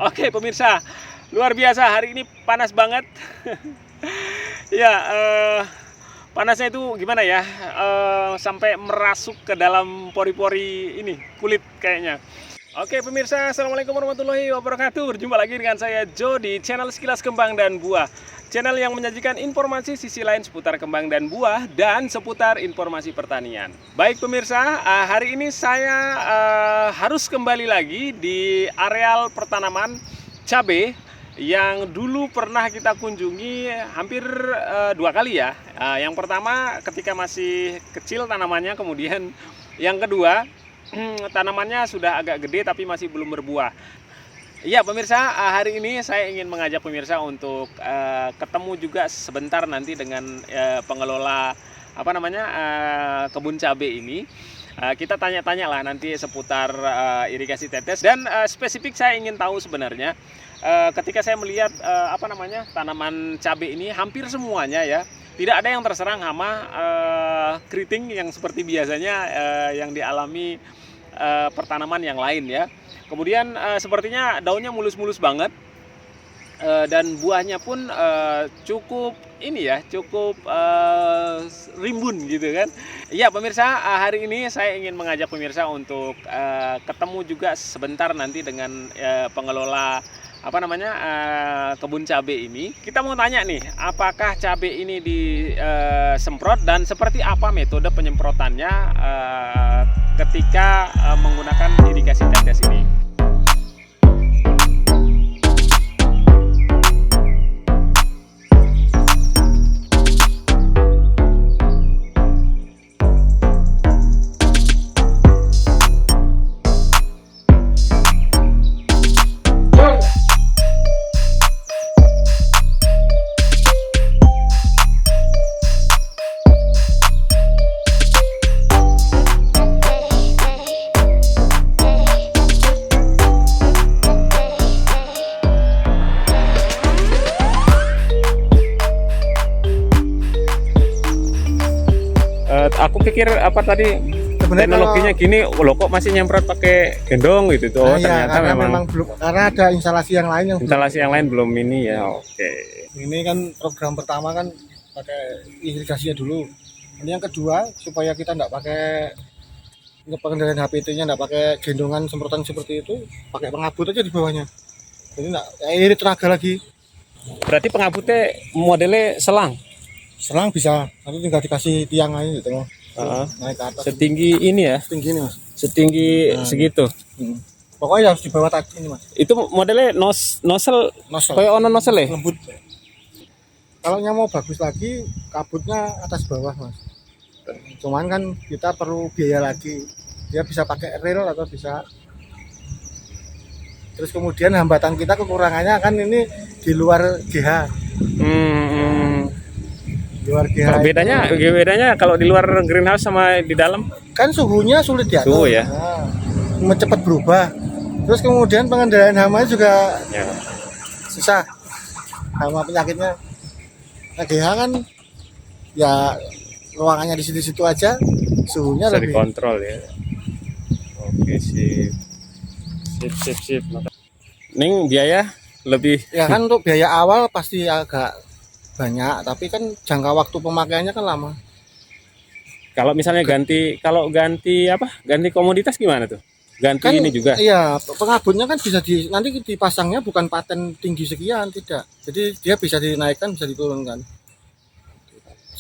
Oke pemirsa, luar biasa hari ini panas banget. Ya, panasnya itu gimana ya? Sampai merasuk ke dalam pori-pori ini kulit kayaknya. Oke pemirsa, assalamualaikum warahmatullahi wabarakatuh. Berjumpa lagi dengan saya Jo di channel Sekilas Kembang dan Buah. Channel yang menyajikan informasi sisi lain seputar kembang dan buah dan seputar informasi pertanian. Baik pemirsa, hari ini saya harus kembali lagi di areal pertanaman cabai yang dulu pernah kita kunjungi hampir 2 kali ya. Yang pertama ketika masih kecil tanamannya, kemudian yang kedua tanamannya sudah agak gede tapi masih belum berbuah. Iya pemirsa, hari ini saya ingin mengajak pemirsa untuk ketemu juga sebentar nanti dengan pengelola kebun cabai ini. Kita tanya-tanya lah nanti seputar irigasi tetes dan spesifik saya ingin tahu sebenarnya ketika saya melihat tanaman cabai ini hampir semuanya ya tidak ada yang terserang hama keriting yang seperti biasanya yang dialami pertanaman yang lain ya. Kemudian sepertinya daunnya mulus-mulus banget dan buahnya pun cukup rimbun gitu kan. Iya pemirsa, hari ini saya ingin mengajak pemirsa untuk ketemu juga sebentar nanti dengan pengelola kebun cabai ini. Kita mau tanya nih, apakah cabai ini disemprot dan seperti apa metode penyemprotannya ketika menggunakan irigasi tetes ini. Aku pikir teknologinya gini, loh kok masih nyemprot pakai gendong gitu tuh. Ternyata memang belum, karena ada instalasi yang lain belum ini ya. Oke. Ini kan program pertama kan pakai irigasinya dulu. Ini yang kedua supaya kita enggak pakai pengendalian HPT-nya, enggak pakai gendongan semprotan seperti itu, pakai pengabut aja di bawahnya. Jadi enggak irit tenaga lagi. Berarti pengabutnya modelnya selang bisa, nanti tinggal dikasih tiang aja di tengah. Naik ke atas. Setinggi ini ya? Setinggi ini mas. Setinggi segitu. Pokoknya harus di bawah tadi ini mas. Itu modelnya nozzle. Kayak ono nozzle ya? Lembut. Kalau yang mau bagus lagi, kabutnya atas bawah mas. Cuman kan kita perlu biaya lagi. Dia bisa pakai reel atau bisa. Terus kemudian hambatan kita kekurangannya kan ini di luar GH. Luar GH. Bedanya kalau di luar greenhouse sama di dalam kan suhunya sulit diatur. Suhu ya. Nah, cepat berubah. Terus kemudian pengendalian hama juga susah. Hama penyakitnya. Nah, GH kan ya ruangannya di situ-situ aja, suhunya bisa lebih dikontrol ya. Oke, sip. Ning biaya lebih ya kan untuk biaya awal pasti agak banyak, tapi kan jangka waktu pemakaiannya kan lama. Kalau misalnya ganti komoditas gimana tuh? Ganti kan, ini juga. Iya, pengabutnya kan bisa nanti dipasangnya bukan paten tinggi sekian, tidak. Jadi dia bisa dinaikkan, bisa diturunkan.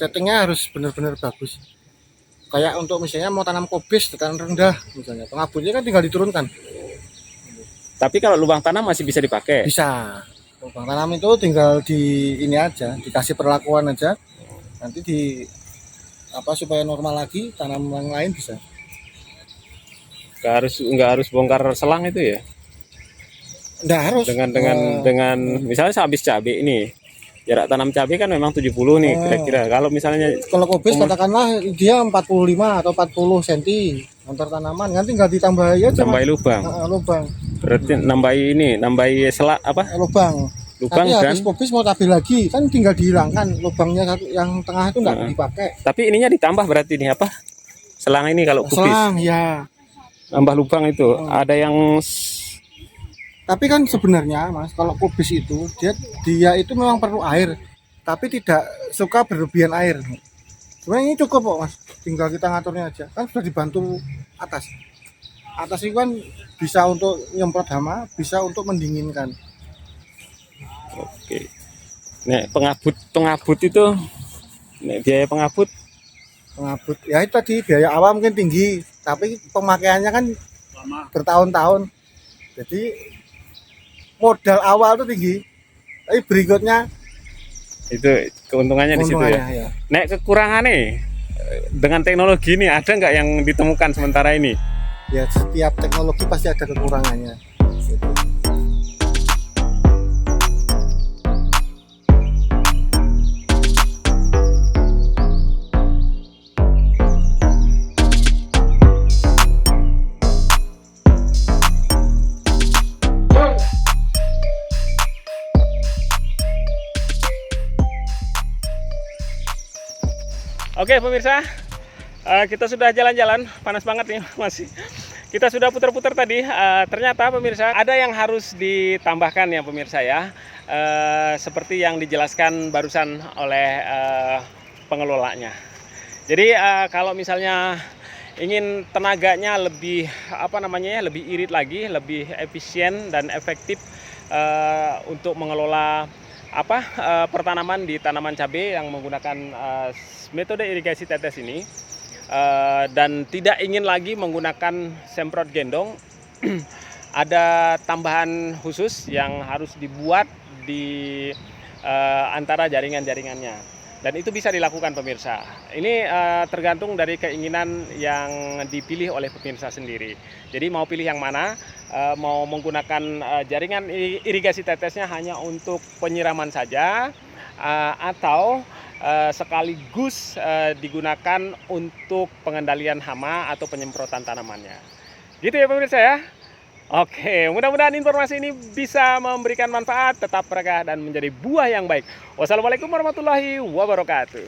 Settingnya harus benar-benar bagus. Kayak untuk misalnya mau tanam kobis tekanan rendah misalnya, pengabutnya kan tinggal diturunkan. Tapi kalau lubang tanam masih bisa dipakai. Bisa. Lubang tanam itu tinggal ini aja, dikasih perlakuan aja. Nanti supaya normal lagi, tanam yang lain bisa. Nggak harus bongkar selang itu ya? Nggak harus. Dengan misalnya sehabis cabai ini, jarak tanam cabai kan memang 70 nih kira-kira. Kalau misalnya kobis katakanlah dia 45 atau 40 cm antar tanaman, nanti tinggal ditambahi aja. Tambahi lubang. Lubang. Berarti nambahi lubang Nanti dan habis kobis mau tabel lagi kan tinggal dihilangkan lubangnya yang tengah itu nggak dipakai. Tapi ininya ditambah berarti ini selang ini kalau kubis. Selang ya. Tambah lubang itu ada yang Tapi kan sebenarnya Mas, kalau kubis itu dia itu memang perlu air, tapi tidak suka berlebihan air. Sebenarnya ini cukup kok Mas, tinggal kita ngaturnya aja. Kan sudah dibantu atas. Atas itu kan bisa untuk nyemprot hama, bisa untuk mendinginkan. Oke. Nek pengabut itu, nek biaya pengabut Pengabut. Ya itu tadi biaya awal mungkin tinggi, tapi pemakaiannya kan bertahun-tahun. Jadi modal awal itu tinggi, tapi berikutnya itu keuntungannya di situ ya. keuntungannya ya. Nek kekurangannya dengan teknologi ini ada nggak yang ditemukan sementara ini? Ya setiap teknologi pasti ada kekurangannya. Gitu. Oke pemirsa, kita sudah jalan-jalan, panas banget nih masih. Kita sudah putar-putar tadi, ternyata pemirsa ada yang harus ditambahkan ya pemirsa ya. Seperti yang dijelaskan barusan oleh pengelolanya. Jadi kalau misalnya ingin tenaganya lebih lebih irit lagi, lebih efisien dan efektif untuk mengelola pertanaman di tanaman cabai yang menggunakan metode irigasi tetes ini, dan tidak ingin lagi menggunakan semprot gendong, ada tambahan khusus yang harus dibuat di antara jaringan-jaringannya. Dan itu bisa dilakukan pemirsa. Ini tergantung dari keinginan yang dipilih oleh pemirsa sendiri. Jadi mau pilih yang mana, mau menggunakan jaringan irigasi tetesnya hanya untuk penyiraman saja, atau sekaligus digunakan untuk pengendalian hama atau penyemprotan tanamannya. Gitu ya pemirsa ya. Oke, mudah-mudahan informasi ini bisa memberikan manfaat, tetap berkah dan menjadi buah yang baik. Wassalamualaikum warahmatullahi wabarakatuh.